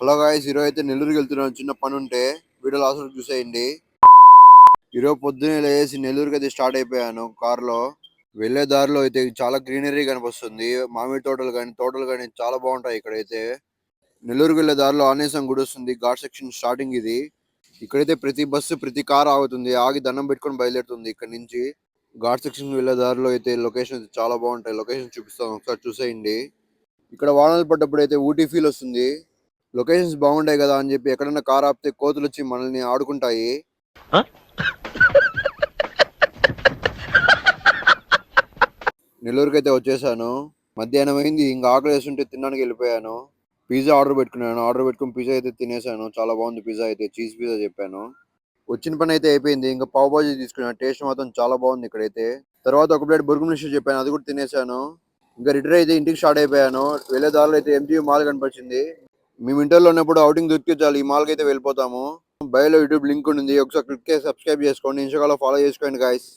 Hello guys, ఈరోజు అయితే నెల్లూరుకి వెళ్తున్నాను. చిన్న పని ఉంటే వీడియో లాస్ట్ వరకు చూసేయండి. ఈరోజు పొద్దున్నే లేసి నెల్లూరుకి అయితే స్టార్ట్ అయిపోయాను కారులో. వెళ్లే దారిలో అయితే చాలా గ్రీనరీ కనిపిస్తుంది. మామిడి తోటలు కానీ చాలా బాగుంటాయి ఇక్కడైతే. నెల్లూరుకి వెళ్లే దారిలో ఆంజనేయస్వామి గుడి వస్తుంది. ఘాట్ సెక్షన్ స్టార్టింగ్ ఇది. ఇక్కడైతే ప్రతి బస్సు ప్రతి కార్ ఆగుతుంది, ఆగి దండం పెట్టుకొని బయలుదేరుతుంది ఇక్కడ నుంచి. ఘాట్ సెక్షన్ వెళ్లే దారిలో అయితే లొకేషన్ అయితే చాలా బాగుంటాయి. లొకేషన్ చూపిస్తాను, ఒకసారి చూసేయండి. ఇక్కడ వాహనాలు పడ్డప్పుడు అయితే ఊటీ ఫీల్ వస్తుంది. లొకేషన్స్ బాగుంటాయి కదా అని చెప్పి ఎక్కడన్నా కార్ ఆపితే కోతులు వచ్చి మనల్ని ఆడుకుంటాయి. నెల్లూరుకి అయితే వచ్చేసాను. మధ్యాహ్నం అయింది, ఇంకా ఆకలి వేస్తుంటే తినడానికి వెళ్ళిపోయాను. పిజ్జా ఆర్డర్ పెట్టుకున్నాను. ఆర్డర్ పెట్టుకుని పిజ్జా అయితే తినేసాను. చాలా బాగుంది పిజ్జా అయితే, చీజ్ పిజ్జా చెప్పాను. వచ్చిన పని అయితే అయిపోయింది. ఇంకా పావ్ బాజీ తీసుకున్నాను. టేస్ట్ మాత్రం చాలా బాగుంది ఇక్కడైతే. తర్వాత ఒక ప్లేట్ బుర్గు మిక్చర్ చెప్పాను, అది కూడా తినేసాను. ఇంకా రిటర్న్ అయితే ఇంటికి స్టార్ట్ అయిపోయాను. వెళ్ళే దారిలో అయితే ఎంజీ మాల్ కనిపించింది. మేము ఇంటర్లో ఉన్నప్పుడు అవుటింగ్ దొరికితే చాలు ఈ మాల్కి అయితే వెళ్ళిపోతాము. బయోలో యూట్యూబ్ లింక్ ఉంది, ఒకసారి క్లిక్ చేసి సబ్స్క్రైబ్ చేసుకోండి. ఇన్స్టాగ్రామ్లో ఫాలో చేసుకోండి గాయస్.